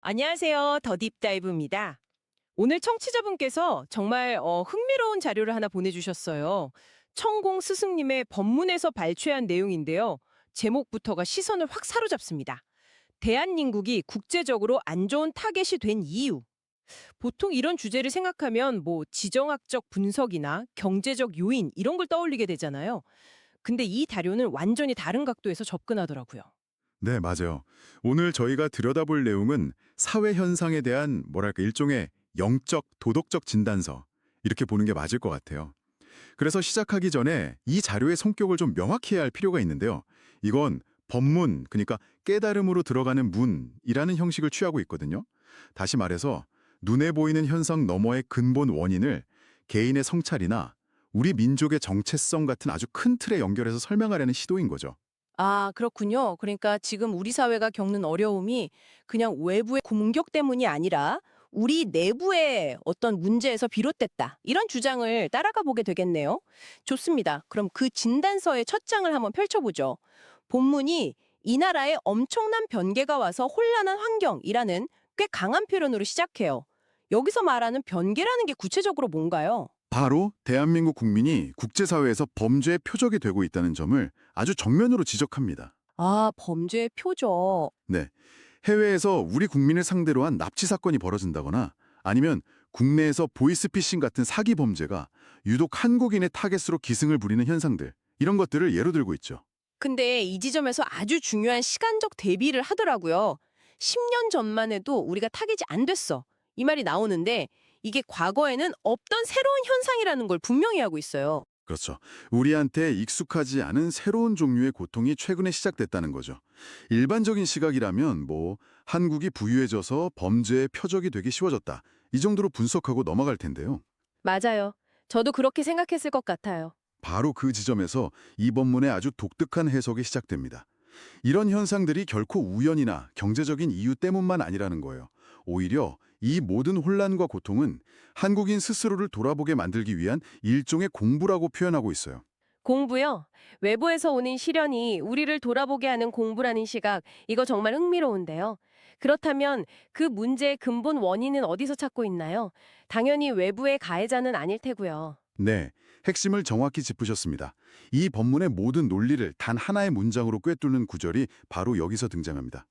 안녕하세요. 더 딥다이브입니다. 오늘 청취자분께서 정말 흥미로운 자료를 하나 보내주셨어요. 천공 스승님의 법문에서 발췌한 내용인데요. 제목부터가 시선을 확 사로잡습니다. 대한민국이 국제적으로 안 좋은 타겟이 된 이유. 보통 이런 주제를 생각하면 뭐 지정학적 분석이나 경제적 요인 이런 걸 떠올리게 되잖아요. 근데 이 자료는 완전히 다른 각도에서 접근하더라고요. 네, 맞아요. 오늘 저희가 들여다볼 내용은 사회 현상에 대한 뭐랄까 일종의 영적, 도덕적 진단서 이렇게 보는 게 맞을 것 같아요. 그래서 시작하기 전에 이 자료의 성격을 좀 명확히 해야 할 필요가 있는데요. 이건 법문, 그러니까 깨달음으로 들어가는 문이라는 형식을 취하고 있거든요. 다시 말해서 눈에 보이는 현상 너머의 근본 원인을 개인의 성찰이나 우리 민족의 정체성 같은 아주 큰 틀에 연결해서 설명하려는 시도인 거죠. 아, 그렇군요. 그러니까 지금 우리 사회가 겪는 어려움이 그냥 외부의 공격 때문이 아니라 우리 내부의 어떤 문제에서 비롯됐다. 이런 주장을 따라가 보게 되겠네요. 좋습니다. 그럼 그 진단서의 첫 장을 한번 펼쳐보죠. 본문이 이 나라에 엄청난 변개가 와서 혼란한 환경이라는 꽤 강한 표현으로 시작해요. 여기서 말하는 변개라는 게 구체적으로 뭔가요? 바로 대한민국 국민이 국제사회에서 범죄의 표적이 되고 있다는 점을 아주 정면으로 지적합니다. 아, 범죄의 표적. 네. 해외에서 우리 국민을 상대로 한 납치 사건이 벌어진다거나 아니면 국내에서 보이스피싱 같은 사기 범죄가 유독 한국인의 타겟으로 기승을 부리는 현상들, 이런 것들을 예로 들고 있죠. 근데 이 지점에서 아주 중요한 시간적 대비를 하더라고요. 10년 전만 해도 우리가 타깃이 안 됐어. 이 말이 나오는데 이게 과거에는 없던 새로운 현상이라는 걸 분명히 하고 있어요. 그렇죠. 우리한테 익숙하지 않은 새로운 종류의 고통이 최근에 시작됐다는 거죠. 일반적인 시각이라면 한국이 부유해져서 범죄의 표적이 되기 쉬워졌다. 이 정도로 분석하고 넘어갈 텐데요. 맞아요. 저도 그렇게 생각했을 것 같아요. 바로 그 지점에서 이 본문의 아주 독특한 해석이 시작됩니다. 이런 현상들이 결코 우연이나 경제적인 이유 때문만 아니라는 거예요. 오히려 이 모든 혼란과 고통은 한국인 스스로를 돌아보게 만들기 위한 일종의 공부라고 표현하고 있어요. 공부요? 외부에서 오는 시련이 우리를 돌아보게 하는 공부라는 시각, 이거 정말 흥미로운데요. 그렇다면 그 문제의 근본 원인은 어디서 찾고 있나요? 당연히 외부의 가해자는 아닐 테고요. 네, 핵심을 정확히 짚으셨습니다. 이 본문의 모든 논리를 단 하나의 문장으로 꿰뚫는 구절이 바로 여기서 등장합니다.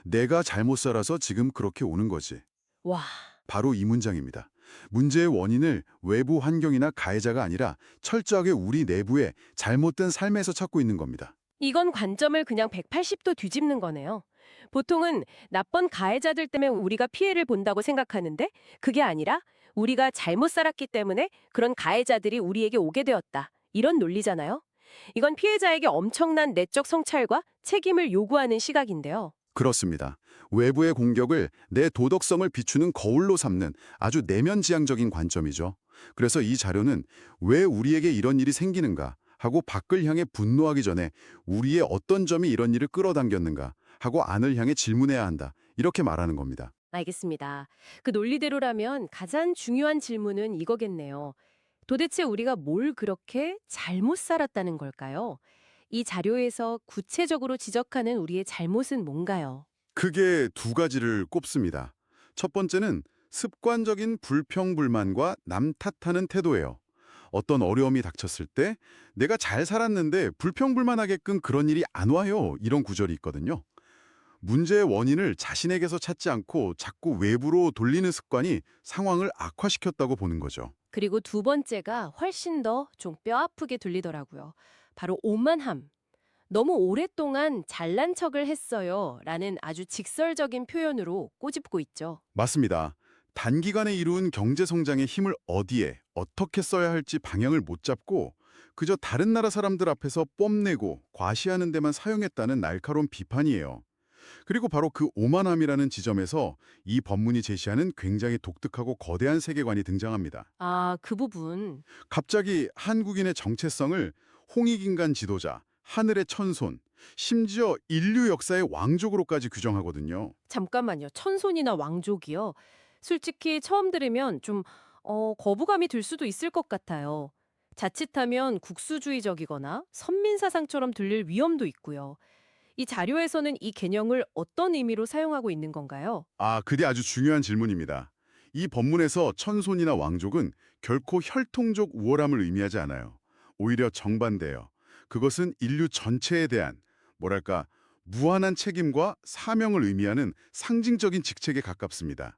내가 잘못 살아서 지금 그렇게 오는 거지. 와. 바로 이 문장입니다. 문제의 원인을 외부 환경이나 가해자가 아니라 철저하게 우리 내부의 잘못된 삶에서 찾고 있는 겁니다. 이건 관점을 그냥 180도 뒤집는 거네요. 보통은 나쁜 가해자들 때문에 우리가 피해를 본다고 생각하는데 그게 아니라 우리가 잘못 살았기 때문에 그런 가해자들이 우리에게 오게 되었다. 이런 논리잖아요. 이건 피해자에게 엄청난 내적 성찰과 책임을 요구하는 시각인데요. 그렇습니다. 외부의 공격을 내 도덕성을 비추는 거울로 삼는 아주 내면지향적인 관점이죠. 그래서 이 자료는 왜 우리에게 이런 일이 생기는가 하고 밖을 향해 분노하기 전에 우리의 어떤 점이 이런 일을 끌어당겼는가 하고 안을 향해 질문해야 한다. 이렇게 말하는 겁니다. 알겠습니다. 그 논리대로라면 가장 중요한 질문은 이거겠네요. 도대체 우리가 뭘 그렇게 잘못 살았다는 걸까요? 이 자료에서 구체적으로 지적하는 우리의 잘못은 뭔가요? 크게 두 가지를 꼽습니다. 첫 번째는 습관적인 불평불만과 남 탓하는 태도예요. 어떤 어려움이 닥쳤을 때 내가 잘 살았는데 불평불만하게끔 그런 일이 안 와요. 이런 구절이 있거든요. 문제의 원인을 자신에게서 찾지 않고 자꾸 외부로 돌리는 습관이 상황을 악화시켰다고 보는 거죠. 그리고 두 번째가 훨씬 더 좀 뼈아프게 들리더라고요. 바로 오만함. 너무 오랫동안 잘난 척을 했어요. 라는 아주 직설적인 표현으로 꼬집고 있죠. 맞습니다. 단기간에 이룬 경제 성장의 힘을 어디에 어떻게 써야 할지 방향을 못 잡고 그저 다른 나라 사람들 앞에서 뽐내고 과시하는 데만 사용했다는 날카로운 비판이에요. 그리고 바로 그 오만함이라는 지점에서 이 법문이 제시하는 굉장히 독특하고 거대한 세계관이 등장합니다. 아, 그 부분. 갑자기 한국인의 정체성을 홍익인간 지도자, 하늘의 천손, 심지어 인류 역사의 왕족으로까지 규정하거든요. 잠깐만요. 천손이나 왕족이요. 솔직히 처음 들으면 좀 거부감이 들 수도 있을 것 같아요. 자칫하면 국수주의적이거나 선민사상처럼 들릴 위험도 있고요. 이 자료에서는 이 개념을 어떤 의미로 사용하고 있는 건가요? 그게 아주 중요한 질문입니다. 이 법문에서 천손이나 왕족은 결코 혈통적 우월함을 의미하지 않아요. 오히려 정반대예요. 그것은 인류 전체에 대한 뭐랄까 무한한 책임과 사명을 의미하는 상징적인 직책에 가깝습니다.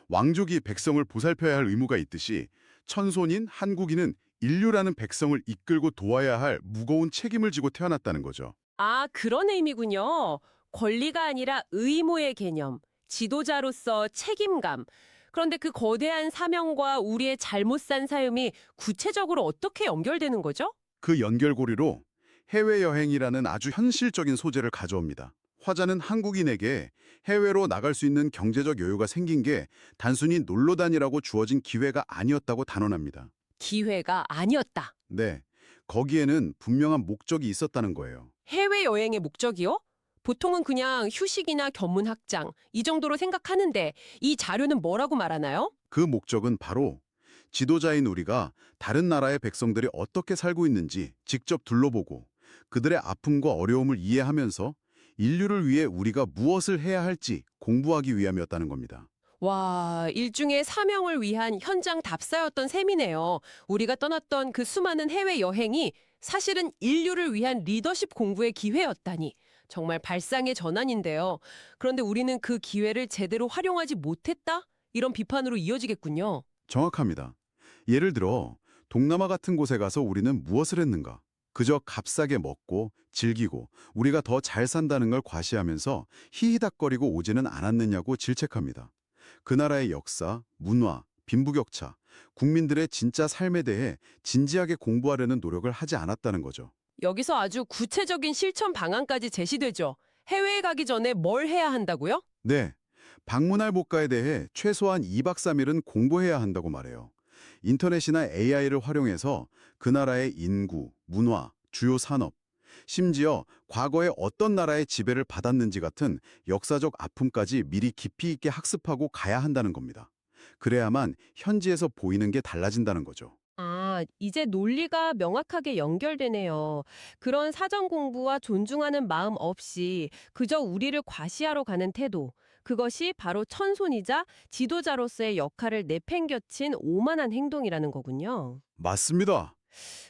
왕족이 백성을 보살펴야 할 의무가 있듯이 천손인 한국인은 인류라는 백성을 이끌고 도와야 할 무거운 책임을 지고 태어났다는 거죠. 아, 그런 의미군요. 권리가 아니라 의무의 개념, 지도자로서 책임감. 그런데 그 거대한 사명과 우리의 잘못 산 삶이 구체적으로 어떻게 연결되는 거죠? 그 연결고리로 해외여행이라는 아주 현실적인 소재를 가져옵니다. 화자는 한국인에게 해외로 나갈 수 있는 경제적 여유가 생긴 게 단순히 놀러 다니라고 주어진 기회가 아니었다고 단언합니다. 기회가 아니었다. 네, 거기에는 분명한 목적이 있었다는 거예요. 해외여행의 목적이요? 보통은 그냥 휴식이나 견문 확장, 이 정도로 생각하는데 이 자료는 뭐라고 말하나요? 그 목적은 바로 지도자인 우리가 다른 나라의 백성들이 어떻게 살고 있는지 직접 둘러보고 그들의 아픔과 어려움을 이해하면서 인류를 위해 우리가 무엇을 해야 할지 공부하기 위함이었다는 겁니다. 와, 일종의 사명을 위한 현장 답사였던 셈이네요. 우리가 떠났던 그 수많은 해외여행이 사실은 인류를 위한 리더십 공부의 기회였다니. 정말 발상의 전환인데요. 그런데 우리는 그 기회를 제대로 활용하지 못했다? 이런 비판으로 이어지겠군요. 정확합니다. 예를 들어 동남아 같은 곳에 가서 우리는 무엇을 했는가? 그저 값싸게 먹고 즐기고 우리가 더 잘 산다는 걸 과시하면서 히히닥거리고 오지는 않았느냐고 질책합니다. 그 나라의 역사, 문화, 빈부격차, 국민들의 진짜 삶에 대해 진지하게 공부하려는 노력을 하지 않았다는 거죠. 여기서 아주 구체적인 실천 방안까지 제시되죠. 해외에 가기 전에 뭘 해야 한다고요? 네, 방문할 국가에 대해 최소한 2박 3일은 공부해야 한다고 말해요. 인터넷이나 AI를 활용해서 그 나라의 인구, 문화, 주요 산업, 심지어 과거에 어떤 나라의 지배를 받았는지 같은 역사적 아픔까지 미리 깊이 있게 학습하고 가야 한다는 겁니다. 그래야만 현지에서 보이는 게 달라진다는 거죠. 아, 이제 논리가 명확하게 연결되네요. 그런 사전 공부와 존중하는 마음 없이 그저 우리를 과시하러 가는 태도. 그것이 바로 천손이자 지도자로서의 역할을 내팽겨친 오만한 행동이라는 거군요. 맞습니다.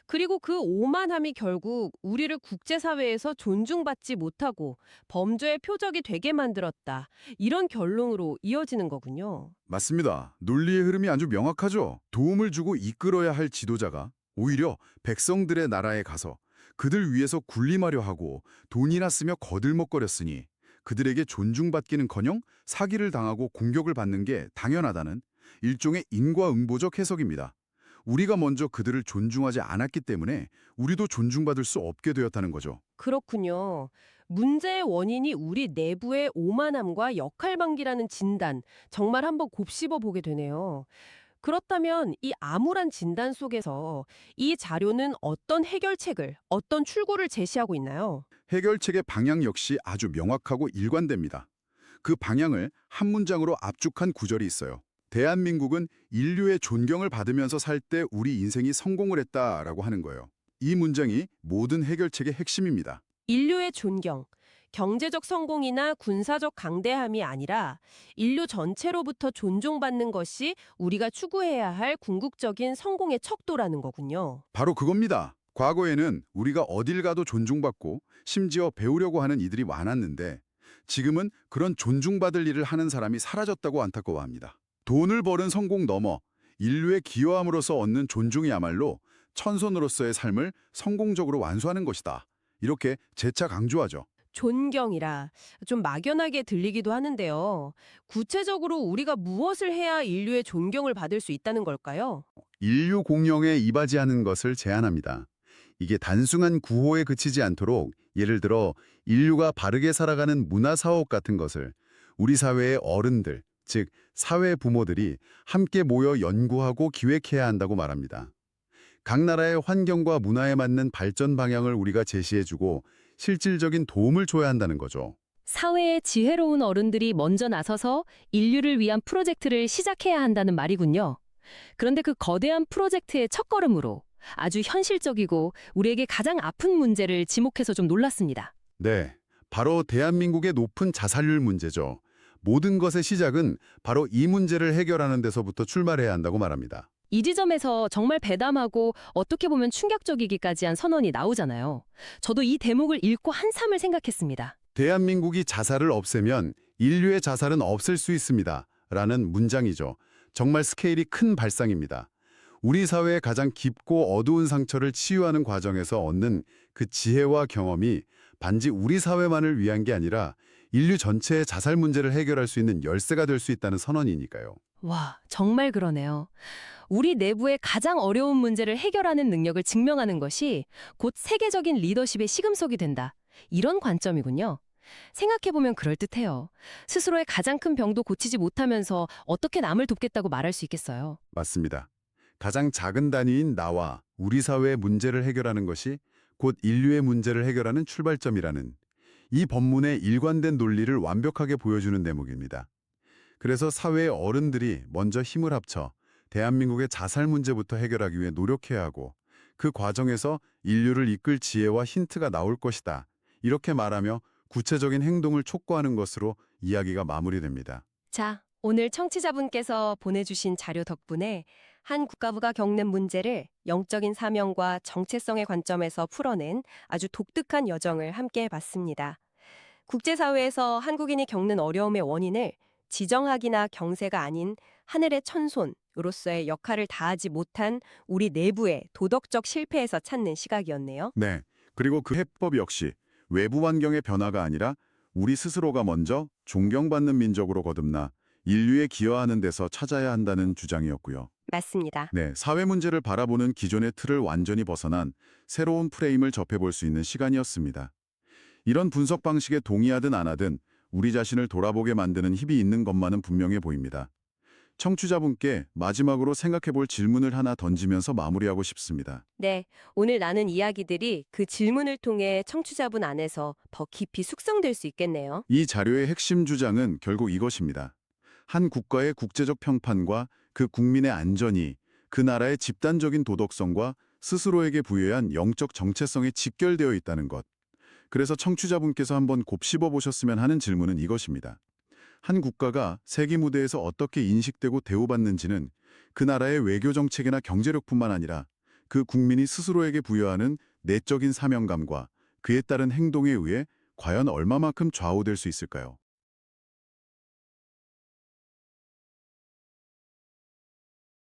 그리고 그 오만함이 결국 우리를 국제사회에서 존중받지 못하고 범죄의 표적이 되게 만들었다. 이런 결론으로 이어지는 거군요. 맞습니다. 논리의 흐름이 아주 명확하죠. 도움을 주고 이끌어야 할 지도자가 오히려 백성들의 나라에 가서 그들 위해서 군림하려 하고 돈이나 쓰며 거들먹거렸으니 그들에게 존중받기는커녕 사기를 당하고 공격을 받는 게 당연하다는 일종의 인과응보적 해석입니다. 우리가 먼저 그들을 존중하지 않았기 때문에 우리도 존중받을 수 없게 되었다는 거죠. 그렇군요. 문제의 원인이 우리 내부의 오만함과 역할방기라는 진단, 정말 한번 곱씹어 보게 되네요. 그렇다면 이 암울한 진단 속에서 이 자료는 어떤 해결책을, 어떤 출구를 제시하고 있나요? 해결책의 방향 역시 아주 명확하고 일관됩니다. 그 방향을 한 문장으로 압축한 구절이 있어요. 대한민국은 인류의 존경을 받으면서 살 때 우리 인생이 성공을 했다라고 하는 거예요. 이 문장이 모든 해결책의 핵심입니다. 인류의 존경, 경제적 성공이나 군사적 강대함이 아니라 인류 전체로부터 존중받는 것이 우리가 추구해야 할 궁극적인 성공의 척도라는 거군요. 바로 그겁니다. 과거에는 우리가 어딜 가도 존중받고 심지어 배우려고 하는 이들이 많았는데 지금은 그런 존중받을 일을 하는 사람이 사라졌다고 안타까워합니다. 돈을 버는 성공 넘어 인류에 기여함으로써 얻는 존중이야말로 천손으로서의 삶을 성공적으로 완수하는 것이다. 이렇게 재차 강조하죠. 존경이라 좀 막연하게 들리기도 하는데요. 구체적으로 우리가 무엇을 해야 인류의 존경을 받을 수 있다는 걸까요? 인류 공영에 이바지하는 것을 제안합니다. 이게 단순한 구호에 그치지 않도록 예를 들어 인류가 바르게 살아가는 문화사업 같은 것을 우리 사회의 어른들, 즉 사회 부모들이 함께 모여 연구하고 기획해야 한다고 말합니다. 각 나라의 환경과 문화에 맞는 발전 방향을 우리가 제시해주고 실질적인 도움을 줘야 한다는 거죠. 사회의 지혜로운 어른들이 먼저 나서서 인류를 위한 프로젝트를 시작해야 한다는 말이군요. 그런데 그 거대한 프로젝트의 첫걸음으로 아주 현실적이고 우리에게 가장 아픈 문제를 지목해서 좀 놀랐습니다. 네, 바로 대한민국의 높은 자살률 문제죠. 모든 것의 시작은 바로 이 문제를 해결하는 데서부터 출발해야 한다고 말합니다. 이 지점에서 정말 배담하고 어떻게 보면 충격적이기까지 한 선언이 나오잖아요. 저도 이 대목을 읽고 한참을 생각했습니다. 대한민국이 자살을 없애면 인류의 자살은 없을 수 있습니다. 라는 문장이죠. 정말 스케일이 큰 발상입니다. 우리 사회의 가장 깊고 어두운 상처를 치유하는 과정에서 얻는 그 지혜와 경험이 단지 우리 사회만을 위한 게 아니라 인류 전체의 자살 문제를 해결할 수 있는 열쇠가 될 수 있다는 선언이니까요. 와, 정말 그러네요. 우리 내부의 가장 어려운 문제를 해결하는 능력을 증명하는 것이 곧 세계적인 리더십의 시금석이 된다. 이런 관점이군요. 생각해보면 그럴듯해요. 스스로의 가장 큰 병도 고치지 못하면서 어떻게 남을 돕겠다고 말할 수 있겠어요. 맞습니다. 가장 작은 단위인 나와 우리 사회의 문제를 해결하는 것이 곧 인류의 문제를 해결하는 출발점이라는 이 법문의 일관된 논리를 완벽하게 보여주는 대목입니다. 그래서 사회의 어른들이 먼저 힘을 합쳐 대한민국의 자살 문제부터 해결하기 위해 노력해야 하고 그 과정에서 인류를 이끌 지혜와 힌트가 나올 것이다. 이렇게 말하며 구체적인 행동을 촉구하는 것으로 이야기가 마무리됩니다. 자, 오늘 청취자분께서 보내주신 자료 덕분에 한 국가부가 겪는 문제를 영적인 사명과 정체성의 관점에서 풀어낸 아주 독특한 여정을 함께 해봤습니다. 국제사회에서 한국인이 겪는 어려움의 원인을 지정학이나 경세가 아닌 하늘의 천손으로서의 역할을 다하지 못한 우리 내부의 도덕적 실패에서 찾는 시각이었네요. 네. 그리고 그 해법 역시 외부 환경의 변화가 아니라 우리 스스로가 먼저 존경받는 민족으로 거듭나 인류에 기여하는 데서 찾아야 한다는 주장이었고요. 맞습니다. 네, 사회 문제를 바라보는 기존의 틀을 완전히 벗어난 새로운 프레임을 접해볼 수 있는 시간이었습니다. 이런 분석 방식에 동의하든 안 하든 우리 자신을 돌아보게 만드는 힘이 있는 것만은 분명해 보입니다. 청취자분께 마지막으로 생각해볼 질문을 하나 던지면서 마무리하고 싶습니다. 네, 오늘 나눈 이야기들이 그 질문을 통해 청취자분 안에서 더 깊이 숙성될 수 있겠네요. 이 자료의 핵심 주장은 결국 이것입니다. 한 국가의 국제적 평판과 그 국민의 안전이 그 나라의 집단적인 도덕성과 스스로에게 부여한 영적 정체성에 직결되어 있다는 것. 그래서 청취자분께서 한번 곱씹어 보셨으면 하는 질문은 이것입니다. 한 국가가 세계 무대에서 어떻게 인식되고 대우받는지는 그 나라의 외교 정책이나 경제력뿐만 아니라 그 국민이 스스로에게 부여하는 내적인 사명감과 그에 따른 행동에 의해 과연 얼마만큼 좌우될 수 있을까요?